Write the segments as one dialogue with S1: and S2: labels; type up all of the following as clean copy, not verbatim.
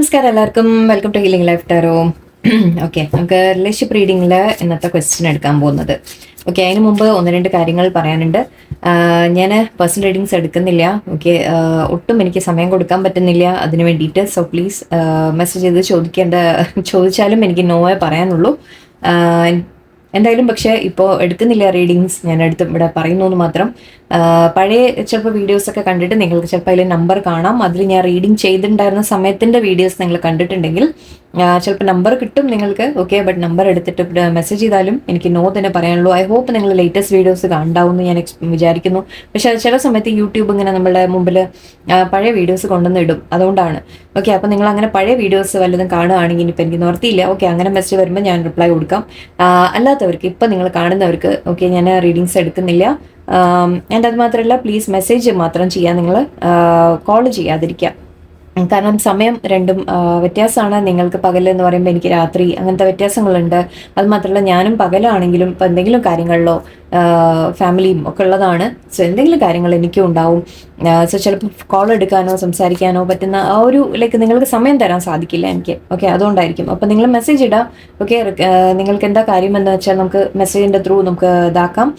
S1: നമസ്കാരം എല്ലാവർക്കും. Welcome to healing life tarot. Okay, നമുക്ക് റിലേഷൻഷിപ്പ് റീഡിങ്ങിൽ ഇന്നത്തെ ക്വസ്റ്റ്യൻ എടുക്കാൻ പോകുന്നത്. ഓക്കെ, അതിന് മുമ്പ് ഒന്ന് രണ്ട് കാര്യങ്ങൾ പറയാനുണ്ട്. ഞാൻ പേഴ്സണൽ റീഡിങ്സ് എടുക്കുന്നില്ല. ഓക്കെ, ഒട്ടും എനിക്ക് സമയം കൊടുക്കാൻ പറ്റുന്നില്ല അതിന് വേണ്ടിയിട്ട്. സോ പ്ലീസ് മെസ്സേജ് ചെയ്ത് ചോദിച്ചാലും എനിക്ക് നോവേ പറയാനുള്ളൂ. എന്തായാലും പക്ഷേ ഇപ്പോൾ എടുക്കുന്നില്ല റീഡിങ്സ്, ഞാൻ ഇവിടെ പറയുന്നു എന്ന് മാത്രം. പഴയ ചിലപ്പോൾ വീഡിയോസൊക്കെ കണ്ടിട്ട് നിങ്ങൾക്ക് ചിലപ്പോൾ അതിൽ നമ്പർ കാണാം. അതിൽ ഞാൻ റീഡിങ് ചെയ്തിട്ടുണ്ടായിരുന്ന സമയത്തിൻ്റെ വീഡിയോസ് നിങ്ങൾ കണ്ടിട്ടുണ്ടെങ്കിൽ ചിലപ്പോൾ നമ്പർ കിട്ടും നിങ്ങൾക്ക്. ഓക്കെ, ബട്ട് നമ്പർ എടുത്തിട്ട് മെസ്സേജ് ചെയ്താലും എനിക്ക് നോ തന്നെ പറയാനുള്ളൂ. ഐ ഹോപ്പ് നിങ്ങൾ ലേറ്റസ്റ്റ് വീഡിയോസ് ഉണ്ടാവുമെന്ന് ഞാൻ വിചാരിക്കുന്നു. പക്ഷേ ചില സമയത്ത് യൂട്യൂബ് ഇങ്ങനെ നമ്മുടെ മുമ്പിൽ പഴയ വീഡിയോസ് കൊണ്ടുവന്ന് ഇടും, അതുകൊണ്ടാണ്. ഓക്കെ, അപ്പോൾ നിങ്ങൾ അങ്ങനെ പഴയ വീഡിയോസ് വല്ലതും കാണുകയാണെങ്കിൽ ഇപ്പം എനിക്ക് നിവർത്തിയില്ല. ഓക്കെ, അങ്ങനെ മെസ്സേജ് വരുമ്പോൾ ഞാൻ റിപ്ലൈ കൊടുക്കാം. അല്ലാത്തവർക്ക്, ഇപ്പം നിങ്ങൾ കാണുന്നവർക്ക് ഓക്കെ, ഞാൻ റീഡിങ്സ് എടുക്കുന്നില്ല. ആൻഡ് അത് മാത്രമല്ല, പ്ലീസ് മെസ്സേജ് മാത്രം ചെയ്യാൻ, നിങ്ങൾ കോൾ ചെയ്യാതിരിക്കുക. കാരണം സമയം രണ്ടും വ്യത്യാസമാണ്. നിങ്ങൾക്ക് പകലെന്ന് പറയുമ്പോൾ എനിക്ക് രാത്രി, അങ്ങനത്തെ വ്യത്യാസങ്ങളുണ്ട്. അത് മാത്രമല്ല, ഞാനും പകലാണെങ്കിലും ഇപ്പം എന്തെങ്കിലും കാര്യങ്ങളിലോ ഫാമിലിയും ഒക്കെ ഉള്ളതാണ്. സോ എന്തെങ്കിലും കാര്യങ്ങൾ എനിക്കും ഉണ്ടാവും. സോ ചിലപ്പോൾ കോൾ എടുക്കാനോ സംസാരിക്കാനോ പറ്റുന്ന ആ ഒരു നിങ്ങൾക്ക് സമയം തരാൻ സാധിക്കില്ല എനിക്ക്. ഓക്കെ, അതുകൊണ്ടായിരിക്കും. അപ്പം നിങ്ങൾ മെസ്സേജ് ഇടാം. ഓക്കെ, നിങ്ങൾക്ക് എന്താ കാര്യം എന്ന് വെച്ചാൽ നമുക്ക് മെസ്സേജിൻ്റെ ത്രൂ നമുക്ക് ഇതാക്കാം.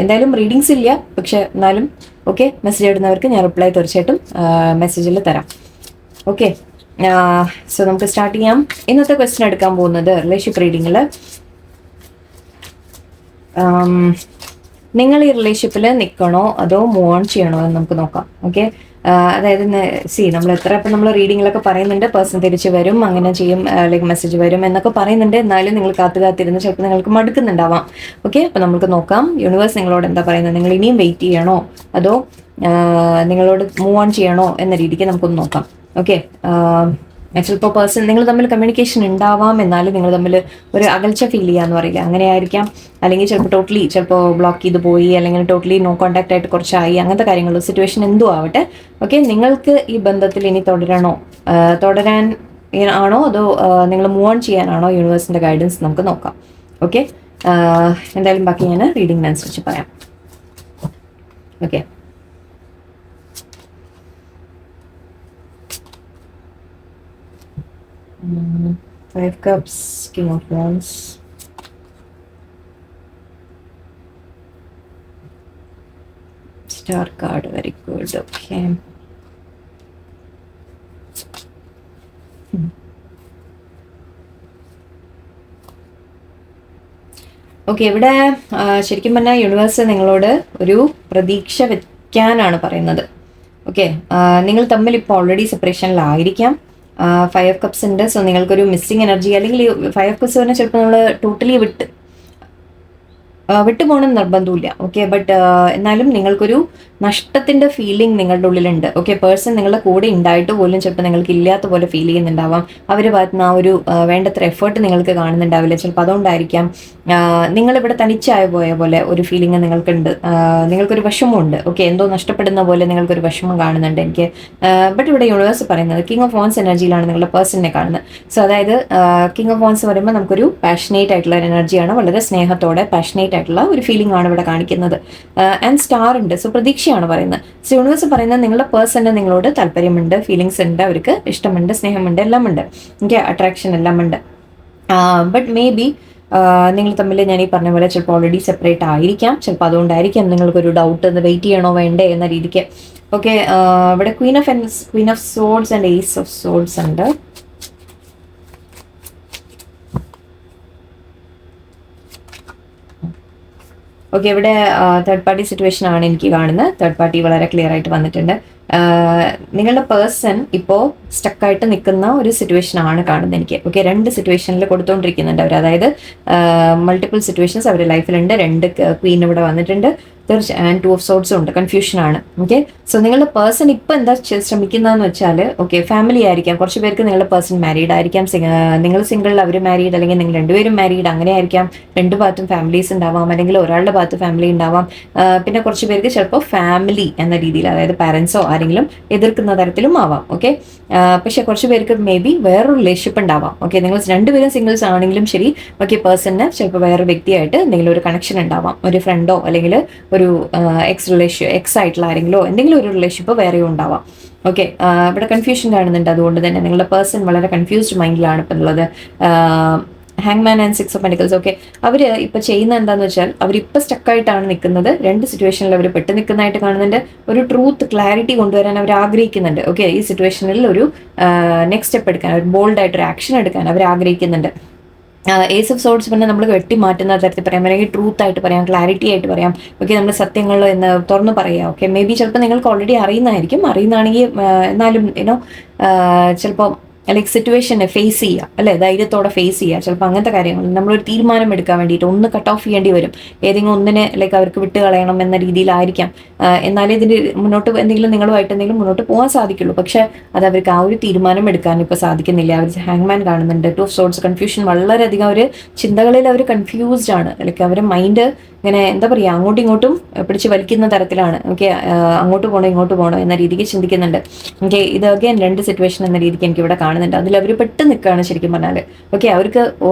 S1: എന്തായാലും റീഡിങ്സ് ഇല്ല, പക്ഷെ എന്നാലും ഓക്കെ, മെസ്സേജ് ഇടുന്നവർക്ക് ഞാൻ റിപ്ലൈ തീർച്ചയായിട്ടും മെസ്സേജിൽ തരാം. ഓക്കെ, സോ നമുക്ക് സ്റ്റാർട്ട് ചെയ്യാം. ഇന്നത്തെ ക്വസ്റ്റ്യൻ എടുക്കാൻ പോകുന്നത് റിലേഷൻഷിപ്പ് റീഡിങ്ങിൽ നിങ്ങൾ ഈ റിലേഷൻഷിപ്പിൽ നിൽക്കണോ അതോ മൂവ് ഓൺ ചെയ്യണോ എന്ന് നമുക്ക് നോക്കാം. ഓക്കെ, അതായത് നമ്മൾ ഇപ്പം നമ്മൾ റീഡിങ്ങിലൊക്കെ പറയുന്നുണ്ട് പേഴ്സൺ തിരിച്ച് വരും, അങ്ങനെ ചെയ്യും, മെസ്സേജ് വരും എന്നൊക്കെ പറയുന്നുണ്ട്. എന്നാലും നിങ്ങൾ കാത്തിരുന്ന് ചിലപ്പോൾ നിങ്ങൾക്ക് മടുക്കുന്നുണ്ടാവാം. ഓക്കെ, അപ്പം നമുക്ക് നോക്കാം യൂണിവേഴ്സ് നിങ്ങളോട് എന്താ പറയുന്നത്. നിങ്ങൾ ഇനിയും വെയിറ്റ് ചെയ്യണോ അതോ നിങ്ങളോട് മൂവ് ഓൺ ചെയ്യണോ എന്ന രീതിക്ക് നമുക്കൊന്ന് നോക്കാം. ഓക്കെ, ചിലപ്പോൾ പേഴ്സൺ നിങ്ങൾ തമ്മിൽ കമ്മ്യൂണിക്കേഷൻ ഉണ്ടാവാം, എന്നാലും നിങ്ങൾ തമ്മിൽ ഒരു അകൽച്ച ഫീൽ ചെയ്യാന്ന് പറയില്ല, അങ്ങനെ ആയിരിക്കാം. അല്ലെങ്കിൽ ചിലപ്പോൾ ബ്ലോക്ക് ചെയ്ത് പോയി, അല്ലെങ്കിൽ ടോട്ടലി നോ കോൺടാക്ട് ആയിട്ട് കുറച്ചായി, അങ്ങനത്തെ കാര്യങ്ങൾ സിറ്റുവേഷൻ എന്തോ ആവട്ടെ. ഓക്കെ, നിങ്ങൾക്ക് ഈ ബന്ധത്തിൽ ഇനി തുടരാൻ ആണോ അതോ നിങ്ങൾ മൂവ് ഓൺ ചെയ്യാനാണോ യൂണിവേഴ്സിന്റെ ഗൈഡൻസ് നമുക്ക് നോക്കാം. ഓക്കെ, എന്തായാലും ബാക്കി ഞാൻ റീഡിങ്ങിനനുസരിച്ച് പറയാം. Okay, Five Cups, King of Wands, Star card, very good. Okay. Okay, ഇവിടെ ശരിക്കും പറഞ്ഞാൽ യൂണിവേഴ്സ് നിങ്ങളോട് ഒരു പ്രതീക്ഷ വെക്കാനാണ് പറയുന്നത്. ഓക്കെ, നിങ്ങൾ തമ്മിൽ ഇപ്പോൾ ഓൾറെഡി സെപ്പറേഷനിലായിരിക്കാം. 5 Cups ഉണ്ട്. സോ നിങ്ങൾക്കൊരു മിസ്സിങ് എനർജി, അല്ലെങ്കിൽ 5 Cups പറഞ്ഞാൽ ചിലപ്പോൾ നമ്മൾ ടോട്ടലി വിട്ടുപോകണം നിർബന്ധമില്ല. ഓക്കെ, ബട്ട് എന്നാലും നിങ്ങൾക്കൊരു നഷ്ടത്തിന്റെ ഫീലിംഗ് നിങ്ങളുടെ ഉള്ളിലുണ്ട്. ഓക്കെ, പേഴ്സൺ നിങ്ങളുടെ കൂടെ ഉണ്ടായിട്ട് പോലും ചിലപ്പോൾ നിങ്ങൾക്ക് ഇല്ലാത്ത പോലെ ഫീൽ ചെയ്യുന്നുണ്ടാവാം. അവരുടെ ഭാഗത്ത് നിന്ന് ആ ഒരു വേണ്ടത്ര എഫേർട്ട് നിങ്ങൾക്ക് കാണുന്നുണ്ടാവില്ല. ചിലപ്പോൾ അതുകൊണ്ടായിരിക്കാം നിങ്ങളിവിടെ തനിച്ചായ പോയ പോലെ ഒരു ഫീലിംഗ് നിങ്ങൾക്കുണ്ട്. നിങ്ങൾക്കൊരു വിഷമമുണ്ട്. ഓക്കെ, എന്തോ നഷ്ടപ്പെടുന്ന പോലെ നിങ്ങൾക്കൊരു വിഷമം കാണുന്നുണ്ട് എനിക്ക്. ബട്ട് ഇവിടെ യൂണിവേഴ്സ് പറയുന്നത് കിങ് ഓഫ് വാൻസ് എനർജിയിലാണ് നിങ്ങളുടെ പേഴ്സണിനെ കാണുന്നത്. സോ അതായത് കിങ് ഓഫ് വാൻസ് പറയുമ്പോൾ നമുക്കൊരു പാഷനേറ്റ് ആയിട്ടുള്ള ഒരു എനർജിയാണ്, വളരെ സ്നേഹത്തോടെ പാഷനേറ്റ് ആയിട്ടുള്ള ഒരു ഫീലിംഗ് ആണ് ഇവിടെ കാണിക്കുന്നത്. ആൻഡ് സ്റ്റാർ ഉണ്ട്. സോ പ്രതീക്ഷയാണ് പറയുന്നത്. സോ യൂണിവേഴ്സ് പറയുന്നത് നിങ്ങളുടെ പേഴ്സണ് നിങ്ങളോട് താല്പര്യമുണ്ട്, ഫീലിങ്സ് ഉണ്ട്, അവർക്ക് ഇഷ്ടമുണ്ട്, സ്നേഹമുണ്ട്, എല്ലാം ഉണ്ട്. ഓക്കെ, അട്രാക്ഷൻ എല്ലാം ഉണ്ട്. ബട്ട് മേ ബി നിങ്ങൾ തമ്മിൽ ഞാൻ ഈ പറഞ്ഞ പോലെ ചിലപ്പോൾ ഓൾറെഡി സെപ്പറേറ്റ് ആയിരിക്കാം. ചിലപ്പോൾ അതുകൊണ്ടായിരിക്കാം നിങ്ങൾക്കൊരു ഡൗട്ട്, വെയിറ്റ് ചെയ്യണോ വേണ്ടേ എന്ന രീതിക്ക്. ഓക്കെ, ഇവിടെ queen of swords and ace of swords ഉണ്ട്. ഓക്കെ, ഇവിടെ തേർഡ് പാർട്ടി സിറ്റുവേഷൻ ആണ് എനിക്ക് കാണുന്നത്. തേർഡ് പാർട്ടി വളരെ ക്ലിയർ ആയിട്ട് വന്നിട്ടുണ്ട്. നിങ്ങളുടെ പേഴ്സൺ ഇപ്പോൾ സ്റ്റക്കായിട്ട് നിൽക്കുന്ന ഒരു സിറ്റുവേഷൻ ആണ് കാണുന്നത് എനിക്ക്. ഓക്കെ, 2 സിറ്റുവേഷനിൽ കൊടുത്തുകൊണ്ടിരിക്കുന്നുണ്ട് അവർ. അതായത് മൾട്ടിപ്പിൾ സിറ്റുവേഷൻസ് അവരുടെ ലൈഫിലുണ്ട്. 2 ക്വീൻ ഇവിടെ വന്നിട്ടുണ്ട്, തീർച്ചയായും 2 ഓഫ് സോർഡ്സും ഉണ്ട്. കൺഫ്യൂഷനാണ്. ഓക്കെ, സോ നിങ്ങളുടെ പേഴ്സൺ ഇപ്പോൾ എന്താ ശ്രമിക്കുന്നതെന്ന് വെച്ചാൽ, ഓക്കെ, ഫാമിലി ആയിരിക്കാം. കുറച്ച് പേർക്ക് നിങ്ങളുടെ പേഴ്സൺ മാരീഡ് ആയിരിക്കാം. നിങ്ങൾ സിംഗിൾ, അവർ മാരീഡ്, അല്ലെങ്കിൽ നിങ്ങൾ രണ്ടുപേരും മാരീഡ്, അങ്ങനെ ആയിരിക്കാം. 2 ഭാഗത്തും ഫാമിലീസ് ഉണ്ടാവാം, അല്ലെങ്കിൽ ഒരാളുടെ ഭാഗത്ത് ഫാമിലി ഉണ്ടാവാം. പിന്നെ കുറച്ച് പേർക്ക് ചിലപ്പോൾ ഫാമിലി എന്ന രീതിയിൽ, അതായത് പാരൻസോ ആരെങ്കിലും എതിർക്കുന്ന തരത്തിലും ആവാം. ഓക്കെ, പക്ഷെ കുറച്ച് പേർക്ക് മേ ബി വേറൊരു റിലേഷൻഷിപ്പ് ഉണ്ടാവാം. ഓക്കെ, നിങ്ങൾ രണ്ടുപേരും സിംഗിൾസ് ആണെങ്കിലും ശരി, ഓക്കെ, പേഴ്സണിന് ചിലപ്പോൾ വേറെ വ്യക്തിയായിട്ട് എന്തെങ്കിലും ഒരു കണക്ഷൻ ഉണ്ടാവാം. ഒരു ഫ്രണ്ടോ അല്ലെങ്കിൽ ഒരു എക്സ് ആയിട്ടുള്ള ആരെങ്കിലോ എന്തെങ്കിലും ഒരു റിലേഷൻഷിപ്പ് വേറെയും ഉണ്ടാവാം. ഓക്കെ, ഇവിടെ കൺഫ്യൂഷൻ കാണുന്നുണ്ട്. അതുകൊണ്ട് തന്നെ നിങ്ങളുടെ പേഴ്സൺ വളരെ കൺഫ്യൂസ്ഡ് മൈൻഡിലാണ് ഇപ്പം ഉള്ളത്. ഹാങ്മാൻ ആൻഡ് 6 ഓഫ് പെന്റിക്കിൾസ്. ഓക്കെ, അവർ ഇപ്പോൾ ചെയ്യുന്ന എന്താണെന്ന് വെച്ചാൽ അവരിപ്പോൾ സ്റ്റക്കായിട്ടാണ് നിൽക്കുന്നത്. രണ്ട് സിറ്റുവേഷനിൽ അവർ പെട്ട് നിൽക്കുന്നതായിട്ട് കാണുന്നുണ്ട്. ഒരു ട്രൂത്ത് ക്ലാരിറ്റി കൊണ്ടുവരാൻ അവർ ആഗ്രഹിക്കുന്നുണ്ട്. ഓക്കെ, ഈ സിറ്റുവേഷനിൽ ഒരു നെക്സ്റ്റ് സ്റ്റെപ്പ് എടുക്കാൻ, ഒരു ബോൾഡായിട്ടൊരു ആക്ഷൻ എടുക്കാൻ അവർ ആഗ്രഹിക്കുന്നുണ്ട്. ഏസ് ഓഫ് സോർട്സ് പിന്നെ നമ്മൾ വെട്ടി മാറ്റുന്ന തരത്തിൽ പറയാം, അല്ലെങ്കിൽ ട്രൂത്ത് ആയിട്ട് പറയാം, ക്ലാരിറ്റി ആയിട്ട് പറയാം. ഓക്കെ, നമ്മൾ സത്യങ്ങൾ എന്ന് തുറന്ന് പറയാം. ഓക്കെ, മേ ബി ചിലപ്പോൾ നിങ്ങൾക്ക് ഓൾറെഡി അറിയുന്നതാണെങ്കിൽ എന്നാലും ചിലപ്പോൾ ലൈക്ക് സിറ്റുവേഷനെ ഫേസ് ചെയ്യുക, അല്ലെ, ധൈര്യത്തോടെ ഫേസ് ചെയ്യുക. ചിലപ്പോൾ അങ്ങനത്തെ കാര്യങ്ങൾ നമ്മളൊരു തീരുമാനം എടുക്കാൻ വേണ്ടിയിട്ട് ഒന്ന് കട്ട് ഓഫ് ചെയ്യേണ്ടി വരും. ഏതെങ്കിലും ഒന്നിനെ ലൈക്ക് അവർക്ക് വിട്ട് കളയണം എന്ന രീതിയിലായിരിക്കാം. എന്നാലേ ഇതിന് മുന്നോട്ട് എന്തെങ്കിലും നിങ്ങളുമായിട്ട് എന്തെങ്കിലും മുന്നോട്ട് പോകാൻ സാധിക്കുള്ളൂ. പക്ഷെ അത് അവർക്ക് ആ ഒരു തീരുമാനം എടുക്കാൻ ഇപ്പോൾ സാധിക്കുന്നില്ല. അവർ ഹാങ്മാൻ കാണുന്നുണ്ട്, 2 ഓഫ് സോർട്സ്, കൺഫ്യൂഷൻ. വളരെയധികം അവർ ചിന്തകളിൽ അവർ കൺഫ്യൂസ്ഡ് ആണ്. ലൈക്ക് അവരുടെ മൈൻഡ് ഇങ്ങനെ എന്താ പറയുക, അങ്ങോട്ടും ഇങ്ങോട്ടും പിടിച്ച് വലിക്കുന്ന തരത്തിലാണ്. ഓക്കെ, അങ്ങോട്ട് പോകണോ ഇങ്ങോട്ട് പോകണോ എന്ന രീതിക്ക് ചിന്തിക്കുന്നുണ്ട്. ഓക്കെ, ഇത് അഗൈൻ 2 സിറ്റുവേഷൻ എന്ന രീതിക്ക് എനിക്ക് ഇവിടെ കാണുന്നുണ്ട്. അതിൽ അവർ പെട്ട് നിൽക്കുകയാണ് ശരിക്കും പറഞ്ഞാൽ. ഓക്കെ, അവർക്ക്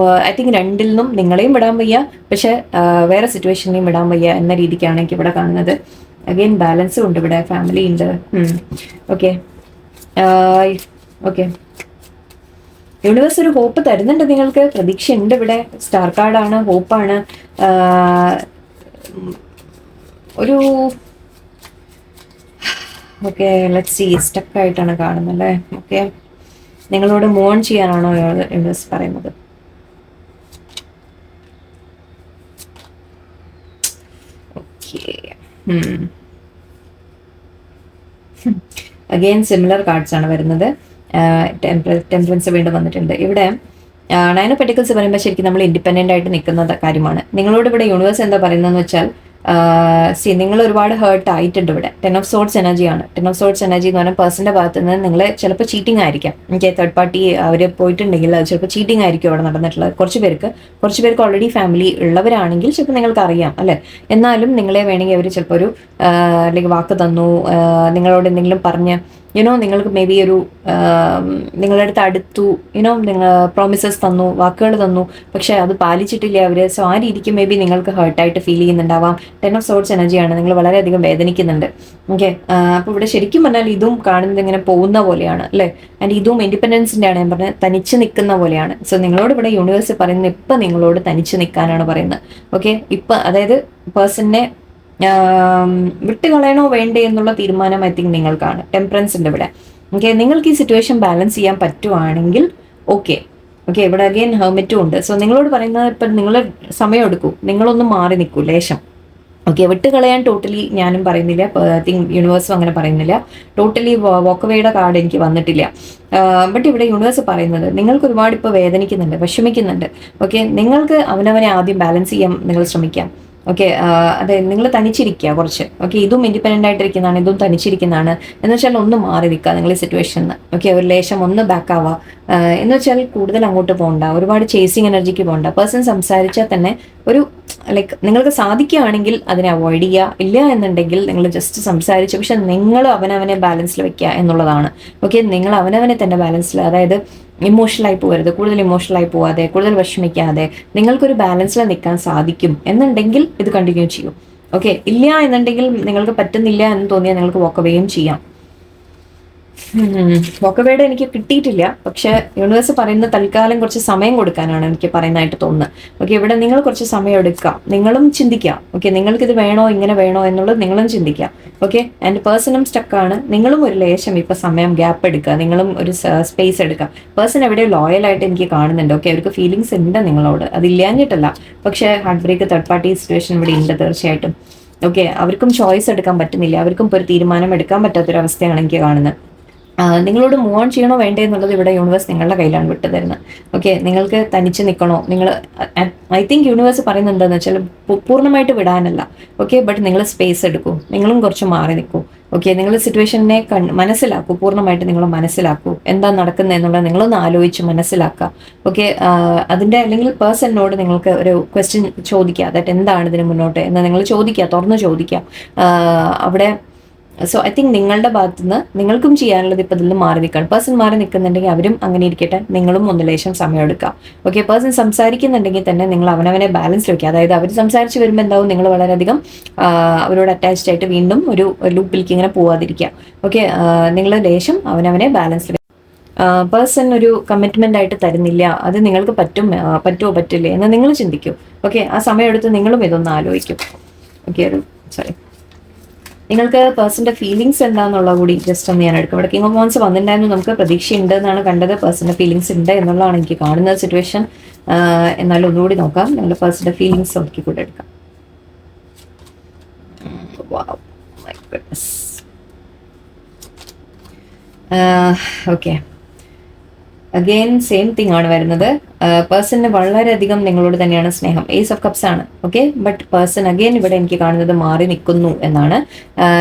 S1: ഐ തിങ്ക് രണ്ടിൽ നിന്നും നിങ്ങളെയും വിടാൻ വയ്യ, പക്ഷെ വേറെ സിറ്റുവേഷനെയും വിടാൻ വയ്യ എന്ന രീതിക്കാണ് എനിക്ക് ഇവിടെ കാണുന്നത്. അഗൈൻ ബാലൻസും ഉണ്ട് ഇവിടെ, ഫാമിലി ഉണ്ട്. ഓക്കെ, ഓക്കെ, യൂണിവേഴ്സ് ഒരു ഹോപ്പ് തരുന്നുണ്ട് നിങ്ങൾക്ക്. പ്രതീക്ഷയുണ്ട് ഇവിടെ. സ്റ്റാർ കാർഡാണ്, ഹോപ്പാണ്. ഒരു ഓക്കെ, ലെറ്റ്സ് സീ, സ്റ്റക്കായിട്ടാണ് കാണുന്നത്. ഓക്കെ, നിങ്ങളോട് മൂവ് ഓൺ ചെയ്യാനാണോ യൂണിവേഴ്സ് പറയുന്നത്? ഓക്കെ, അഗെയിൻ സിമിലർ കാർഡ്സ് ആണ് വരുന്നത്. ടെമ്പറൻസ് വീണ്ടും വന്നിട്ടുണ്ട് ഇവിടെ. 9 ഓഫ് പെന്റിക്കിൾസ് പറയുമ്പോൾ ശരിക്കും നമ്മൾ ഇൻഡിപെൻഡന്റ് ആയിട്ട് നിൽക്കുന്ന കാര്യമാണ്. നിങ്ങളോട് ഇവിടെ യൂണിവേഴ്സ് എന്താ പറയുന്നതെന്ന് വെച്ചാൽ, നിങ്ങൾ ഒരുപാട് ഹേർട്ട് ആയിട്ടുണ്ട് ഇവിടെ. 10 ഓഫ് സോർട്സ് എനർജിയാണ്. 10 ഓഫ് സോർട്സ് എനർജി എന്ന് പറഞ്ഞാൽ പേഴ്സന്റെ ഭാഗത്ത് നിന്ന് നിങ്ങൾ ചിലപ്പോൾ ചീറ്റിംഗ് ആയിരിക്കാം. എനിക്ക് തേർഡ് പാർട്ടി അവർ പോയിട്ടുണ്ടെങ്കിൽ അത് ചിലപ്പോൾ ചീറ്റിംഗ് ആയിരിക്കും അവിടെ നടന്നിട്ടുള്ളത്. കുറച്ച് പേർക്ക് ഓൾറെഡി ഫാമിലി ഉള്ളവരാണെങ്കിൽ ചിലപ്പോൾ നിങ്ങൾക്ക് അറിയാം, അല്ലെ. എന്നാലും നിങ്ങളെ വേണമെങ്കിൽ അവർ ചിലപ്പോൾ ഒരു അല്ലെങ്കിൽ വാക്ക് തന്നു, നിങ്ങളോട് എന്തെങ്കിലും പറഞ്ഞ് നിങ്ങൾക്ക് മേ ബി ഒരു നിങ്ങളുടെ അടുത്ത് അടുത്തു, നിങ്ങൾ പ്രോമിസസ് തന്നു, വാക്കുകൾ തന്നു, പക്ഷെ അത് പാലിച്ചിട്ടില്ല അവർ. സോ ആ രീതിക്ക് മേ ബി നിങ്ങൾക്ക് ഹേർട്ടായിട്ട് ഫീൽ ചെയ്യുന്നുണ്ടാവാം. 10 ഓഫ് സോർട്സ് എനർജിയാണ്. നിങ്ങൾ വളരെയധികം വേദനിക്കുന്നുണ്ട്. ഓക്കെ, അപ്പോൾ ഇവിടെ ശരിക്കും പറഞ്ഞാൽ ഇതും കാണുന്നത് ഇങ്ങനെ പോകുന്ന പോലെയാണ്, അല്ലേ. ആൻഡ് ഇതും ഇൻഡിപെൻഡൻസിൻ്റെ ആണ് ഞാൻ പറഞ്ഞത്, തനിച്ച് നിൽക്കുന്ന പോലെയാണ്. സോ നിങ്ങളോട് ഇവിടെ യൂണിവേഴ്സ് പറയുന്നത് ഇപ്പം നിങ്ങളോട് തനിച്ച് നിൽക്കാനാണ് പറയുന്നത്. ഓക്കെ, ഇപ്പം അതായത് പേഴ്സണിനെ വിട്ടുകളയണോ വേണ്ടേ എന്നുള്ള തീരുമാനം ഐ തിങ്ക് നിങ്ങൾക്കാണ്. ടെമ്പറൻസ് ഉണ്ട് ഇവിടെ. ഓക്കെ, നിങ്ങൾക്ക് ഈ സിറ്റുവേഷൻ ബാലൻസ് ചെയ്യാൻ പറ്റുവാണെങ്കിൽ ഓക്കെ. ഇവിടെ അഗെയിൻ ഹെർമിറ്റും ഉണ്ട്. സോ നിങ്ങളോട് പറയുന്നത് ഇപ്പം നിങ്ങൾ സമയം എടുക്കൂ, നിങ്ങളൊന്നും മാറി നിൽക്കൂ ലേശം. ഓക്കെ, വിട്ടുകളയാൻ ടോട്ടലി ഞാനും പറയുന്നില്ല, ഐ തിങ്ക് യൂണിവേഴ്സും അങ്ങനെ പറയുന്നില്ല. ടോട്ടലി വോക്കവേയുടെ കാർഡ് എനിക്ക് വന്നിട്ടില്ല. ബട്ട് ഇവിടെ യൂണിവേഴ്സ് പറയുന്നത് നിങ്ങൾക്ക് ഒരുപാട് ഇപ്പോൾ വേദനിക്കുന്നുണ്ട്, വിഷമിക്കുന്നുണ്ട്. ഓക്കെ, നിങ്ങൾക്ക് അവനവനെ ആദ്യം ബാലൻസ് ചെയ്യാൻ നിങ്ങൾ ശ്രമിക്കാം. ഓക്കെ, അതെ, നിങ്ങൾ തനിച്ചിരിക്കുക കുറച്ച്. ഓക്കെ, ഇതും ഇൻഡിപെൻഡൻ്റ് ആയിട്ടിരിക്കുന്നതാണ്, ഇതും തനിച്ചിരിക്കുന്നതാണ്. എന്ന് വെച്ചാൽ ഒന്ന് മാറി നിൽക്കുക നിങ്ങൾ ഈ സിറ്റുവേഷനിൽ നിന്ന്. ഓക്കെ, ഒരു ലേശം ഒന്ന് ബാക്ക് ആവുക. എന്ന് വെച്ചാൽ കൂടുതൽ അങ്ങോട്ട് പോകണ്ട, ഒരുപാട് ചേസിങ് എനർജിക്ക് പോകണ്ട. പേഴ്സൺ സംസാരിച്ചാൽ തന്നെ ഒരു ലൈക്ക് നിങ്ങൾക്ക് സാധിക്കുകയാണെങ്കിൽ അതിനെ അവോയ്ഡ് ചെയ്യുക. ഇല്ല എന്നുണ്ടെങ്കിൽ നിങ്ങൾ ജസ്റ്റ് സംസാരിച്ചു, പക്ഷെ നിങ്ങൾ അവനവനെ ബാലൻസിൽ വെക്കുക എന്നുള്ളതാണ്. ഓക്കെ, നിങ്ങൾ അവനവനെ തന്നെ ബാലൻസിൽ, അതായത് ഇമോഷണലായി പോകരുത്. കൂടുതൽ ഇമോഷണലായി പോവാതെ, കൂടുതൽ വിഷമിക്കാതെ നിങ്ങൾക്കൊരു ബാലൻസിൽ നിൽക്കാൻ സാധിക്കും എന്നുണ്ടെങ്കിൽ ഇത് കണ്ടിന്യൂ ചെയ്യും. ഓക്കെ, ഇല്ല എന്നുണ്ടെങ്കിൽ നിങ്ങൾക്ക് പറ്റുന്നില്ല എന്ന് തോന്നിയാൽ നിങ്ങൾക്ക് വോക്കവേയും ചെയ്യാം. വോക്കവേയുടെ എനിക്ക് കിട്ടിയിട്ടില്ല, പക്ഷെ യൂണിവേഴ്സ് പറയുന്ന തൽക്കാലം കുറച്ച് സമയം കൊടുക്കാനാണ് എനിക്ക് പറയുന്നതായിട്ട് തോന്നുന്നത്. ഓക്കെ, ഇവിടെ നിങ്ങൾ കുറച്ച് സമയം എടുക്കാം, നിങ്ങളും ചിന്തിക്കാം. ഓക്കെ, നിങ്ങൾക്കിത് വേണോ ഇങ്ങനെ വേണോ എന്നുള്ളത് നിങ്ങളും ചിന്തിക്കാം. ഓക്കെ, ആൻഡ് പേഴ്സണും സ്റ്റക്കാണ്, നിങ്ങളും ഒരു ലേശം ഇപ്പം സമയം ഗ്യാപ്പ് എടുക്കുക, നിങ്ങളും ഒരു സ്പേസ് എടുക്കുക. പേഴ്സൺ എവിടെ ലോയലായിട്ട് എനിക്ക് കാണുന്നുണ്ട്. ഓക്കെ, അവർക്ക് ഫീലിങ്സ് ഉണ്ട് നിങ്ങളോട്, അതില്ലാഞ്ഞിട്ടല്ല, പക്ഷേ heartbreak third party situation ഇവിടെ ഉണ്ട് തീർച്ചയായിട്ടും. ഓക്കെ, അവർക്കും ചോയ്സ് എടുക്കാൻ പറ്റുന്നില്ല, അവർക്കും ഇപ്പോൾ ഒരു തീരുമാനം എടുക്കാൻ പറ്റാത്തൊരവസ്ഥയാണ് എനിക്ക് കാണുന്നത്. നിങ്ങളോട് മൂവ് ഓൺ ചെയ്യണോ വേണ്ടേ എന്നുള്ളത് ഇവിടെ യൂണിവേഴ്സ് നിങ്ങളുടെ കയ്യിലാണ് വിട്ടു തരുന്നത്. ഓക്കെ, നിങ്ങൾക്ക് തനിച്ച് നിൽക്കണോ, നിങ്ങൾ ഐ തിങ്ക് യൂണിവേഴ്സ് പറയുന്നത് എന്താണെന്ന് വെച്ചാൽ പൂർണ്ണമായിട്ട് വിടാനല്ല. ഓക്കെ, ബട്ട് നിങ്ങൾ സ്പേസ് എടുക്കൂ, നിങ്ങളും കുറച്ച് മാറി നിൽക്കൂ. ഓക്കെ, നിങ്ങൾ സിറ്റുവേഷനെ മനസ്സിലാക്കൂ, പൂർണ്ണമായിട്ട് നിങ്ങൾ മനസ്സിലാക്കൂ, എന്താ നടക്കുന്നത് എന്നുള്ളത് നിങ്ങളൊന്ന് ആലോചിച്ച് മനസ്സിലാക്കുക. ഓക്കെ, അതിൻ്റെ അല്ലെങ്കിൽ പേഴ്സണിനോട് നിങ്ങൾക്ക് ഒരു ക്വസ്റ്റ്യൻ ചോദിക്കുക, ദാറ്റ് എന്താണ് ഇതിന് മുന്നോട്ട് എന്ന് നിങ്ങൾ ചോദിക്കുക, തുറന്ന് ചോദിക്കുക. അവിടെ സോ ഐ തിങ്ക് നിങ്ങളുടെ ഭാഗത്തുനിന്ന് നിങ്ങൾക്കും ചെയ്യാനുള്ളത് ഇപ്പം ഇതിൽ മാറി നിൽക്കണം. പേഴ്സൺ മാറി നിൽക്കുന്നുണ്ടെങ്കിൽ അവരും അങ്ങനെ ഇരിക്കട്ടെ, നിങ്ങളും ഒന്ന് ലേശം സമയം എടുക്കാം. ഓക്കെ, പേഴ്സൺ സംസാരിക്കുന്നുണ്ടെങ്കിൽ തന്നെ നിങ്ങൾ അവനവനെ ബാലൻസ് വെക്കുക. അതായത് അവർ സംസാരിച്ച് വരുമ്പോൾ എന്താവും, നിങ്ങൾ വളരെയധികം അവരോട് അറ്റാച്ച്ഡ് ആയിട്ട് വീണ്ടും ഒരു ലൂപ്പിലേക്ക് ഇങ്ങനെ പോവാതിരിക്കുക. ഓക്കെ, നിങ്ങൾ ലേശം അവനവനെ ബാലൻസ്. പേഴ്സൺ ഒരു കമ്മിറ്റ്മെന്റ് ആയിട്ട് തരുന്നില്ല, അത് നിങ്ങൾക്ക് പറ്റുമോ പറ്റില്ലേ എന്ന് നിങ്ങൾ ചിന്തിക്കൂ. ഓക്കെ, ആ സമയം എടുത്ത് നിങ്ങളും ഇതൊന്ന് ആലോചിക്കും. ഓക്കെ, സോറി, നിങ്ങൾക്ക് പേഴ്സന്റെ ഫീലിങ്സ് എന്താണെന്നുള്ളത് കൂടി ജസ്റ്റ് ഒന്ന് ഞാൻ എടുക്കും. ഇവിടെ കിങ് ഓഫ് വാൻസ് വന്നിട്ടുണ്ടായിരുന്നു, നമുക്ക് പ്രതീക്ഷയുണ്ട് എന്നാണ് കണ്ടത്. പേഴ്സന്റെ ഫീലിങ്സ് ഉണ്ട് എന്നുള്ളതാണ് എനിക്ക് കാണുന്ന സിറ്റുവേഷൻ. എന്നാലും ഒന്നുകൂടി നോക്കാം, നിങ്ങളുടെ പേഴ്സന്റെ ഫീലിങ്സ് ഒതുക്കി കൂടെ എടുക്കാം. ഓക്കെ, അഗെയിൻ സെയിം തിങ് ആണ് വരുന്നത്. പേഴ്സണിന് വളരെയധികം നിങ്ങളോട് തന്നെയാണ് സ്നേഹം. ഏസ് ഓഫ് കപ്സ് ആണ്. ഓക്കെ, ബട്ട് പേഴ്സൺ അഗെയിൻ ഇവിടെ എനിക്ക് കാണുന്നത് മാറി നിൽക്കുന്നു എന്നാണ്.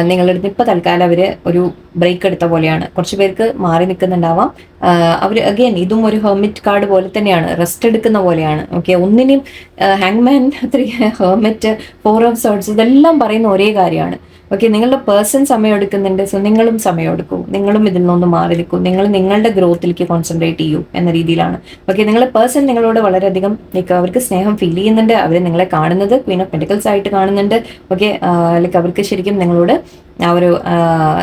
S1: നിങ്ങളുടെ അടുത്ത് ഇപ്പൊ തൽക്കാലം അവര് ഒരു ബ്രേക്ക് എടുത്ത പോലെയാണ്. കുറച്ച് പേർക്ക് മാറി നിൽക്കുന്നുണ്ടാവാം. അവർ അഗെയിൻ ഇതും ഒരു ഹെർമിറ്റ് കാർഡ് പോലെ തന്നെയാണ്, റെസ്റ്റ് എടുക്കുന്ന പോലെയാണ്. ഓക്കെ, ഒന്നിനും ഹാങ്മാൻ, 3 ഹെർമിറ്റ്, 4 ഓഫ് സോർഡ്സ്, ഇതെല്ലാം പറയുന്ന ഒരേ കാര്യമാണ്. ഓക്കെ, നിങ്ങളുടെ പേഴ്സൺ സമയം എടുക്കുന്നുണ്ട്, സോ നിങ്ങളും സമയം എടുക്കൂ, നിങ്ങളും ഇതിൽ നിന്നൊന്ന് മാറി നിൽക്കൂ, നിങ്ങൾ നിങ്ങളുടെ ഗ്രോത്തിലേക്ക് കോൺസെൻട്രേറ്റ് ചെയ്യൂ എന്ന രീതിയിലാണ്. ഓക്കെ, നിങ്ങളുടെ പേഴ്സൺ നിങ്ങളോട് വളരെയധികം ലൈക്ക് അവർക്ക് സ്നേഹം ഫീൽ ചെയ്യുന്നുണ്ട്. അവർ നിങ്ങളെ കാണുന്നത് ക്വീൻ ഓഫ് പെന്റിക്കിൾസ് ആയിട്ട് കാണുന്നുണ്ട്. ഓക്കെ, ലൈക്ക് അവർക്ക് ശരിക്കും നിങ്ങളോട് ആ ഒരു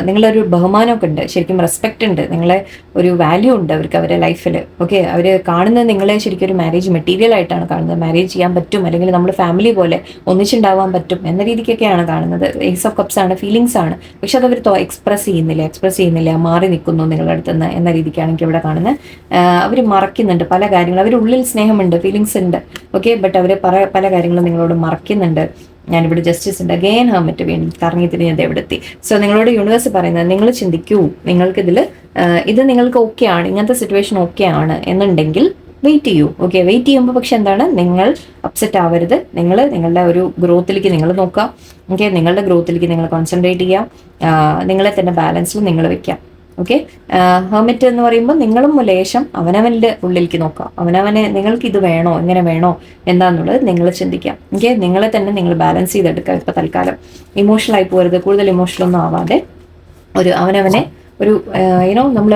S1: നിങ്ങളൊരു ബഹുമാനമൊക്കെ ഉണ്ട്, ശരിക്കും റെസ്പെക്റ്റ് ഉണ്ട്, നിങ്ങളെ ഒരു വാല്യൂ ഉണ്ട് അവർക്ക് അവരുടെ ലൈഫിൽ. ഓക്കെ, അവർ കാണുന്നത് നിങ്ങളെ ശരിക്കും ഒരു മാരേജ് മെറ്റീരിയൽ ആയിട്ടാണ് കാണുന്നത്. മാരേജ് ചെയ്യാൻ പറ്റും, അല്ലെങ്കിൽ നമ്മുടെ ഫാമിലി പോലെ ഒന്നിച്ചുണ്ടാവാൻ പറ്റും എന്ന രീതിക്കൊക്കെയാണ് കാണുന്നത്. ഏസ് ഓഫ് കപ്സ് ആണ്, ഫീലിങ്സ് ആണ്. പക്ഷെ അത് അവർ എക്സ്പ്രസ് ചെയ്യുന്നില്ല, മാറി നിൽക്കുന്നു നിങ്ങളുടെ അടുത്ത് നിന്ന് എന്ന രീതിക്കാണ് എനിക്ക് ഇവിടെ കാണുന്നത്. അവർ മറക്കുന്നുണ്ട് പല കാര്യങ്ങളും. അവരുള്ളിൽ സ്നേഹമുണ്ട്, ഫീലിങ്സ് ഉണ്ട്. ഓക്കെ, ബട്ട് അവർ പല കാര്യങ്ങളും നിങ്ങളോട് മറക്കുന്നുണ്ട്. ഞാനിവിടെ ജസ്റ്റിസ് ഉണ്ട്, അഗെയിൻ ഹെർമിറ്റ്, വീണ്ടും കറങ്ങി തിരിഞ്ഞത് എവിടെത്തി. സോ നിങ്ങളോട് യൂണിവേഴ്സ് പറയുന്നത്, നിങ്ങൾ ചിന്തിക്കൂ, നിങ്ങൾക്കിതിൽ ഇത് നിങ്ങൾക്ക് ഓക്കെ ആണ്, ഇങ്ങനത്തെ സിറ്റുവേഷൻ ഓക്കെ ആണ് എന്നുണ്ടെങ്കിൽ വെയിറ്റ് ചെയ്യൂ. ഓക്കെ, വെയിറ്റ് ചെയ്യുമ്പോൾ പക്ഷെ എന്താണ്, നിങ്ങൾ അപ്സെറ്റ് ആവരുത്. നിങ്ങളുടെ ഒരു ഗ്രോത്തിലേക്ക് നിങ്ങൾ നോക്കുക. ഓക്കെ, നിങ്ങളുടെ ഗ്രോത്തിലേക്ക് നിങ്ങൾ കോൺസെൻട്രേറ്റ് ചെയ്യുക, നിങ്ങളെ തന്നെ ബാലൻസിൽ നിങ്ങൾ വെക്കാം. ഓക്കെ, ഹെർമിറ്റ് എന്ന് പറയുമ്പോൾ നിങ്ങളും ലേശം അവനവൻ്റെ ഉള്ളിലേക്ക് നോക്കുക. അവനവനെ നിങ്ങൾക്ക് ഇത് വേണോ, എങ്ങനെ വേണോ എന്താന്നുള്ളത് നിങ്ങൾ ചിന്തിക്കാം. ഓക്കെ, നിങ്ങളെ തന്നെ നിങ്ങൾ ബാലൻസ് ചെയ്തെടുക്കുക. ഇപ്പം തൽക്കാലം ഇമോഷണൽ ആയി പോകരുത്, കൂടുതൽ ഇമോഷണൽ ഒന്നും ആവാതെ ഒരു അവനവനെ ഒരു നമ്മൾ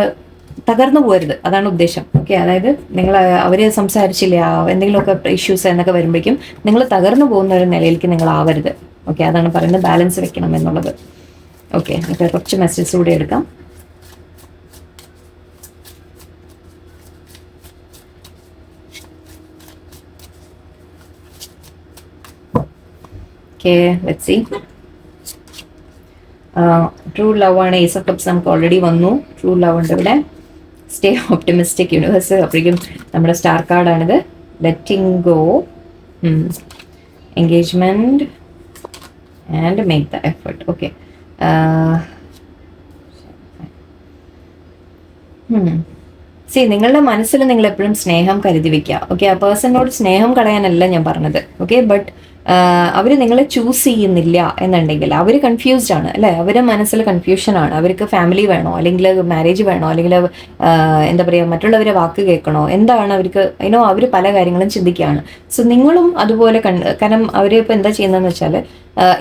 S1: തകർന്നു പോകരുത്, അതാണ് ഉദ്ദേശം. ഓക്കെ, അതായത് നിങ്ങൾ അവര് സംസാരിച്ചില്ല, എന്തെങ്കിലുമൊക്കെ ഇഷ്യൂസ് എന്നൊക്കെ വരുമ്പോഴേക്കും നിങ്ങൾ തകർന്നു പോകുന്ന ഒരു നിലയിലേക്ക് നിങ്ങൾ ആവരുത്. ഓക്കെ, അതാണ് പറയുന്നത്, ബാലൻസ് വെക്കണം എന്നുള്ളത്. ഓക്കെ, അപ്പോൾ കുറച്ച് മെസ്സേജ് കൂടി എടുക്കാം. Let's see. ട്രൂ ലവ് ആണ്, ഏസ് ഓഫ് കപ്സ് നമുക്ക് ഓൾറെഡി വന്നു. ട്രൂ ലവ് ഉണ്ട് ഇവിടെ. സ്റ്റേ ഓപ്റ്റിമിസ്റ്റിക് യൂണിവേഴ്സ്, അപ്പോഴേക്കും നമ്മുടെ സ്റ്റാർ കാർഡാണിത്. Letting go, engagement and make the effort. Okay, നിങ്ങളുടെ മനസ്സിൽ നിങ്ങൾ എപ്പോഴും സ്നേഹം കരുതി വെക്കുക. ഓക്കെ, ആ പേഴ്സണിനോട് സ്നേഹം കളയാനല്ല ഞാൻ പറഞ്ഞത്. ഓക്കെ, ബട്ട് അവർ നിങ്ങളെ ചൂസ് ചെയ്യുന്നില്ല എന്നുണ്ടെങ്കിൽ അവർ കൺഫ്യൂസ്ഡ് ആണ്, അല്ലേ? അവരുടെ മനസ്സിൽ കൺഫ്യൂഷൻ ആണ്. അവർക്ക് ഫാമിലി വേണോ, അല്ലെങ്കിൽ മാരേജ് വേണോ, അല്ലെങ്കിൽ എന്താ പറയുക, മറ്റുള്ളവരെ വാക്ക് കേൾക്കണോ, എന്താണ് അവർക്ക് അവർ പല കാര്യങ്ങളും ചിന്തിക്കുകയാണ്. സോ നിങ്ങളും അതുപോലെ കാരണം അവരിപ്പോൾ എന്താ ചെയ്യുന്നതെന്ന് വെച്ചാൽ,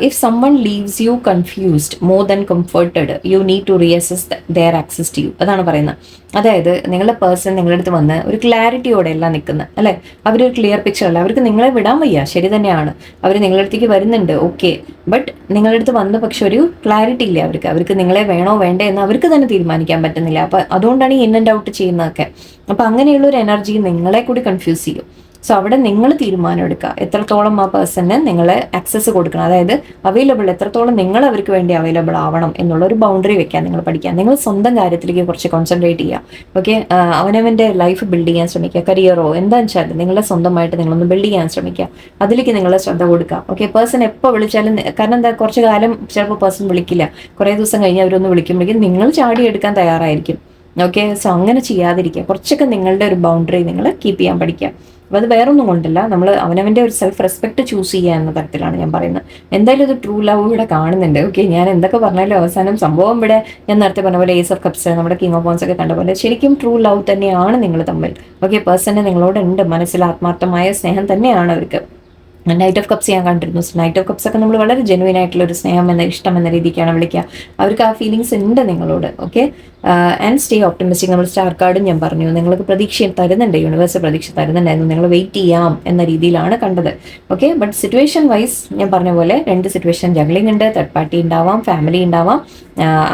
S1: if someone leaves you confused more than comforted, you need to reassess their access to you. അതാണ് പറയുന്നത്. അതായത് നിങ്ങളുടെ പേഴ്സൺ നിങ്ങളുടെ അടുത്ത് വന്ന് ഒരു ക്ലാരിറ്റിയോടെ എല്ലാം നിൽക്കുന്നത്, അല്ലേ? അവരൊരു ക്ലിയർ പിക്ചർ അല്ല, അവർക്ക് നിങ്ങളെ വിടാൻ വയ്യ, ശരി തന്നെയാണ്. അവർ നിങ്ങളുടെ അടുത്തേക്ക് വരുന്നുണ്ട്, ഓക്കെ, ബട്ട് നിങ്ങളുടെ അടുത്ത് വന്ന പക്ഷെ ഒരു ക്ലാരിറ്റി ഇല്ല അവർക്ക് നിങ്ങളെ വേണോ വേണ്ടേ എന്ന് അവർക്ക് തന്നെ തീരുമാനിക്കാൻ പറ്റുന്നില്ല. അപ്പം അതുകൊണ്ടാണ് ഈ ഇൻ ആൻഡ് ഔട്ട് ചെയ്യുന്നതൊക്കെ. അപ്പം അങ്ങനെയുള്ളൊരു എനർജി നിങ്ങളെ കൂടി കൺഫ്യൂസ് ചെയ്യും. സോ അവിടെ നിങ്ങൾ തീരുമാനം എടുക്കുക, എത്രത്തോളം ആ പേഴ്സണിന് നിങ്ങളെ ആക്സസ് കൊടുക്കണം, അതായത് അവൈലബിൾ, എത്രത്തോളം നിങ്ങൾ അവർക്ക് വേണ്ടി അവൈലബിൾ ആവണം എന്നുള്ള ഒരു ബൗണ്ടറി വെക്കാൻ നിങ്ങൾ പഠിക്കുക. നിങ്ങൾ സ്വന്തം കാര്യത്തിലേക്ക് കുറച്ച് കോൺസെൻട്രേറ്റ് ചെയ്യുക. ഓക്കെ, അവനവൻ്റെ ലൈഫ് ബിൽഡ് ചെയ്യാൻ ശ്രമിക്കുക, കരിയറോ എന്താണെന്ന് വെച്ചാൽ നിങ്ങളെ സ്വന്തമായിട്ട് നിങ്ങളൊന്ന് ബിൽഡ് ചെയ്യാൻ ശ്രമിക്കുക, അതിലേക്ക് നിങ്ങൾ ശ്രദ്ധ കൊടുക്കുക. ഓക്കെ, പേഴ്സൺ എപ്പോൾ വിളിച്ചാലും, കാരണം എന്താ, കുറച്ച് കാലം ചിലപ്പോൾ പേഴ്സൺ വിളിക്കില്ല, കുറേ ദിവസം കഴിഞ്ഞ് അവരൊന്ന് വിളിക്കുമ്പോഴേക്കും നിങ്ങൾ ചാടിയെടുക്കാൻ തയ്യാറായിരിക്കും. ഓക്കെ, സോ അങ്ങനെ ചെയ്യാതിരിക്കുക, കുറച്ചൊക്കെ നിങ്ങളുടെ ഒരു ബൗണ്ടറി നിങ്ങൾ കീപ്പ് ചെയ്യാൻ പഠിക്കുക. അപ്പോൾ അത് വേറൊന്നും കൊണ്ടല്ല, നമ്മൾ അവനവൻ്റെ ഒരു സെൽഫ് റെസ്പെക്ട് ചൂസ് ചെയ്യുക എന്ന തരത്തിലാണ് ഞാൻ പറയുന്നത്. എന്തായാലും ഇത് ട്രൂ ലവ് ഇവിടെ കാണുന്നുണ്ട്. ഓക്കെ, ഞാൻ എന്തൊക്കെ പറഞ്ഞാലും അവസാനം സംഭവം ഇവിടെ ഞാൻ നേരത്തെ പറഞ്ഞ പോലെ ഏസ് ഓഫ് കപ്സ്, നമ്മുടെ കിങ് ഓഫ് വാൻസ് ഒക്കെ കണ്ട പോലെ ശരിക്കും ട്രൂ ലവ് തന്നെയാണ് നിങ്ങൾ തമ്മിൽ. ഓക്കെ, പേഴ്സണ് നിങ്ങളോട് ഉണ്ട്, മനസ്സിൽ ആത്മാർത്ഥമായ സ്നേഹം തന്നെയാണ് അവർക്ക്. നൈറ്റ് ഓഫ് കപ്സ് ഞാൻ കണ്ടിരുന്നു. നൈറ്റ് ഓഫ് കപ്സ് ഒക്കെ നമ്മൾ വളരെ ജെനുവിൻ ആയിട്ടുള്ള ഒരു സ്നേഹം എന്ന ഇഷ്ടം എന്ന രീതിക്കാണ് വിളിക്കുക. അവർക്ക് ആ ഫീലിങ്സ് ഉണ്ട് നിങ്ങളോട്. Okay, and stay optimistic. നമ്മൾ സ്റ്റാർ കാർഡും ഞാൻ പറഞ്ഞു, നിങ്ങൾക്ക് പ്രതീക്ഷ തരുന്നുണ്ട്, യൂണിവേഴ്സ് പ്രതീക്ഷ തരുന്നുണ്ടായിരുന്നു, നിങ്ങൾ വെയിറ്റ് ചെയ്യാം എന്ന രീതിയിലാണ് കണ്ടത്. ഓക്കെ, ബട്ട് സിറ്റുവേഷൻ വൈസ് ഞാൻ പറഞ്ഞ പോലെ 2 സിറ്റുവേഷൻ ജഗ്ലിംഗ് ഉണ്ട്. തേർഡ് പാർട്ടി ഉണ്ടാവാം, ഫാമിലി ഉണ്ടാവാം,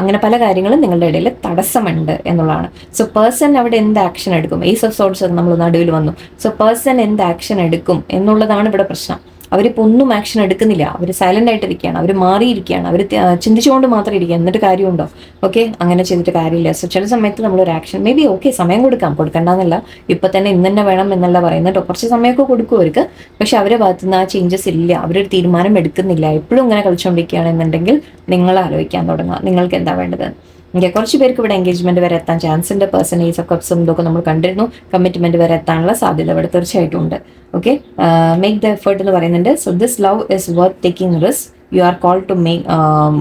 S1: അങ്ങനെ പല കാര്യങ്ങളും നിങ്ങളുടെ ഇടയിൽ തടസ്സമുണ്ട് എന്നുള്ളതാണ്. സോ പേഴ്സൺ അവിടെ എന്ത് ആക്ഷൻ എടുക്കും? ഏസ് ഓഫ് സോർട്സ് നമ്മൾ നടുവിൽ വന്നു. സോ പേഴ്സൺ എന്ത് ആക്ഷൻ എടുക്കും എന്നുള്ളതാണ് ഇവിടെ പ്രശ്നം. അവരിപ്പോൾ ഒന്നും ആക്ഷൻ എടുക്കുന്നില്ല, അവർ സൈലന്റ് ആയിട്ടിരിക്കുകയാണ്, അവർ മാറിയിരിക്കുകയാണ്, അവർ ചിന്തിച്ചുകൊണ്ട് മാത്രം ഇരിക്കുക. എന്നിട്ട് കാര്യമുണ്ടോ? ഓക്കെ, അങ്ങനെ ചെയ്തിട്ട് കാര്യമില്ല. സോ ചില സമയത്ത് നമ്മളൊരു ആക്ഷൻ മേ ബി ഓക്കെ സമയം കൊടുക്കണ്ടെന്നല്ല, ഇപ്പം തന്നെ ഇന്ന് തന്നെ വേണം എന്നല്ല പറയുന്നത്. കുറച്ച് സമയമൊക്കെ കൊടുക്കും അവർക്ക്, പക്ഷെ അവരുടെ ഭാഗത്തുനിന്ന് ആ ചേഞ്ചസ് ഇല്ല, അവരൊരു തീരുമാനം എടുക്കുന്നില്ല, എപ്പോഴും ഇങ്ങനെ കളിച്ചുകൊണ്ടിരിക്കുകയാണെന്നുണ്ടെങ്കിൽ നിങ്ങൾ ആലോചിക്കാൻ തുടങ്ങുക നിങ്ങൾക്ക് എന്താ വേണ്ടത്. ഓക്കെ, കുറച്ച് പേർക്ക് ഇവിടെ എൻഗേജ്മെന്റ് വരെ എത്താൻ ചാൻസ് ഉണ്ട്. പേഴ്സൺ ഏസ് ഓഫ് കപ്സും ഇതൊക്കെ നമ്മൾ കണ്ടിരുന്നു. കമ്മിറ്റ്മെന്റ് വരെ എത്താനുള്ള സാധ്യത ഇവിടെ തീർച്ചയായിട്ടും ഉണ്ട്. ഓക്കെ, മേക്ക് ദ എഫേർട്ട് എന്ന് പറയുന്നുണ്ട്. So this love is worth taking risk. You are called to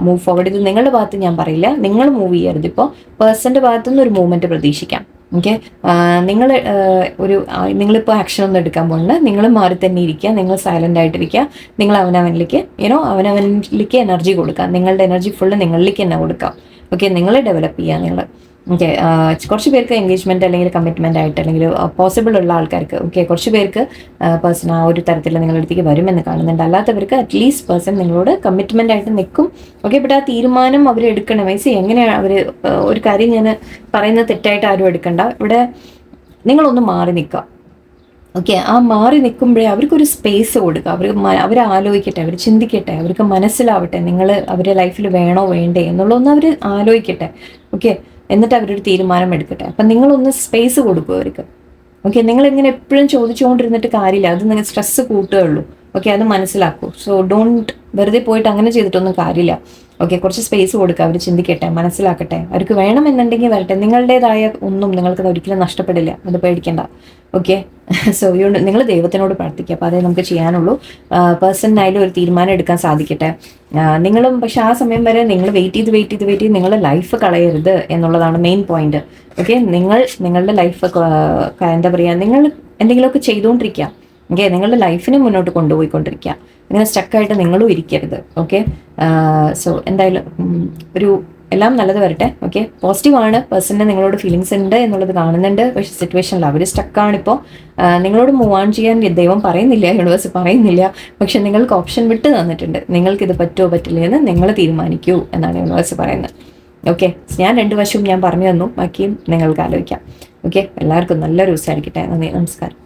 S1: move forward. ഇത് നിങ്ങളുടെ ഭാഗത്ത് ഞാൻ പറയില്ല, നിങ്ങൾ മൂവ് ചെയ്യരുത്. ഇപ്പോൾ പേഴ്സന്റെ ഭാഗത്തുനിന്ന് ഒരു മൂവ്മെന്റ് പ്രതീക്ഷിക്കാം. ഓക്കെ, നിങ്ങളിപ്പോൾ ആക്ഷൻ ഒന്നും എടുക്കാൻ പോകുന്നില്ല, നിങ്ങൾ മാറി തന്നെ ഇരിക്കുക, നിങ്ങൾ സൈലന്റ് ആയിട്ടിരിക്കുക, നിങ്ങൾ അവനവനിലേക്ക് അവനവനിലേക്ക് എനർജി കൊടുക്കുക, നിങ്ങളുടെ എനർജി ഫുള്ള് നിങ്ങളിലേക്ക് തന്നെ കൊടുക്കാം. ഓക്കെ, നിങ്ങൾ ഡെവലപ്പ് ചെയ്യുക നിങ്ങൾ. ഓക്കെ, കുറച്ച് പേർക്ക് എൻഗേജ്മെന്റ് അല്ലെങ്കിൽ കമ്മിറ്റ്മെന്റ് ആയിട്ട് അല്ലെങ്കിൽ പോസിബിൾ ഉള്ള ആൾക്കാർക്ക് ഓക്കെ, കുറച്ച് പേർക്ക് പേഴ്സൺ ആ ഒരു തരത്തിൽ നിങ്ങളുടെ അടുത്തേക്ക് വരുമെന്ന് കാണുന്നുണ്ട്. അല്ലാത്തവർക്ക് അറ്റ്ലീസ്റ്റ് പേഴ്സൺ നിങ്ങളോട് കമ്മിറ്റ്മെന്റ് ആയിട്ട് നിൽക്കും. ഓക്കെ, ബട്ട് ആ തീരുമാനം അവർ എടുക്കണം. മീൻസ് എങ്ങനെയാണ് അവർ ഒരു കാര്യം ഞാൻ പറയുന്നത് തെറ്റായിട്ട് ആരും എടുക്കണ്ട. ഇവിടെ നിങ്ങളൊന്ന് മാറി നിൽക്കുക. ഓക്കെ, ആ മാറി നിൽക്കുമ്പോഴേ അവർക്കൊരു സ്പേസ് കൊടുക്കുക. അവർ ആലോചിക്കട്ടെ, അവർ ചിന്തിക്കട്ടെ, അവർക്ക് മനസ്സിലാവട്ടെ നിങ്ങൾ അവരുടെ ലൈഫിൽ വേണോ വേണ്ടേ എന്നുള്ളതൊന്ന് അവർ ആലോചിക്കട്ടെ. ഓക്കെ, എന്നിട്ട് അവരൊരു തീരുമാനം എടുക്കട്ടെ. അപ്പം നിങ്ങളൊന്ന് സ്പേസ് കൊടുക്കുക അവർക്ക്. ഓക്കെ, നിങ്ങളിങ്ങനെ എപ്പോഴും ചോദിച്ചുകൊണ്ടിരുന്നിട്ട് കാര്യമില്ല, അത് നിങ്ങൾ സ്ട്രെസ് കൂട്ടുകയുള്ളൂ. ഓക്കെ, അത് മനസ്സിലാക്കൂ. സോ ഡോണ്ട് വെറുതെ പോയിട്ട് അങ്ങനെ ചെയ്തിട്ടൊന്നും കാര്യമില്ല. ഓക്കെ, കുറച്ച് സ്പേസ് കൊടുക്കുക, അവർ ചിന്തിക്കട്ടെ, മനസ്സിലാക്കട്ടെ, അവർക്ക് വേണമെന്നുണ്ടെങ്കിൽ വരട്ടെ. നിങ്ങളുടേതായ ഒന്നും നിങ്ങൾക്കത് ഒരിക്കലും നഷ്ടപ്പെടില്ല, അത് പേടിക്കണ്ട. ഓക്കെ, സോ നിങ്ങൾ ദൈവത്തിനോട് പ്രാർത്ഥിക്കുക. അപ്പോൾ അതേ നമുക്ക് ചെയ്യാനുള്ളൂ. പേഴ്സണായാലും ഒരു തീരുമാനം എടുക്കാൻ സാധിക്കട്ടെ. നിങ്ങളും പക്ഷെ ആ സമയം വരെ നിങ്ങൾ വെയിറ്റ് ചെയ്ത് നിങ്ങളുടെ ലൈഫ് കളയരുത് എന്നുള്ളതാണ് മെയിൻ പോയിന്റ്. ഓക്കെ, നിങ്ങളുടെ ലൈഫ് എന്താ പറയുക, നിങ്ങൾ എന്തെങ്കിലുമൊക്കെ ചെയ്തുകൊണ്ടിരിക്കുക. ഓക്കെ, നിങ്ങളുടെ ലൈഫിനെ മുന്നോട്ട് കൊണ്ടുപോയിക്കൊണ്ടിരിക്കുക. ഇങ്ങനെ സ്റ്റക്കായിട്ട് നിങ്ങളും ഇരിക്കരുത്. ഓക്കെ, സോ എന്തായാലും എല്ലാം നല്ലത് വരട്ടെ. ഓക്കെ, പോസിറ്റീവാണ്. പേഴ്സണിന് നിങ്ങളോട് ഫീലിങ്സ് ഉണ്ട് എന്നുള്ളത് കാണുന്നുണ്ട്. പക്ഷേ സിറ്റുവേഷനിൽ അവർ സ്റ്റക്കാണിപ്പോൾ. നിങ്ങളോട് മൂവ് ഓൺ ചെയ്യാൻ ദൈവം പറയുന്നില്ല, യൂണിവേഴ്സ് പറയുന്നില്ല, പക്ഷെ നിങ്ങൾക്ക് ഓപ്ഷൻ വിട്ട് തന്നിട്ടുണ്ട്. നിങ്ങൾക്കിത് പറ്റുമോ പറ്റില്ല എന്ന് നിങ്ങൾ തീരുമാനിക്കൂ എന്നാണ് യൂണിവേഴ്സ് പറയുന്നത്. ഓക്കെ, ഞാൻ 2 വശവും ഞാൻ പറഞ്ഞു തന്നു, ബാക്കിയും നിങ്ങൾക്ക് ആലോചിക്കാം. ഓക്കെ, എല്ലാവർക്കും നല്ലൊരു ദിവസമായിരിക്കട്ടെ. നന്ദി, നമസ്കാരം.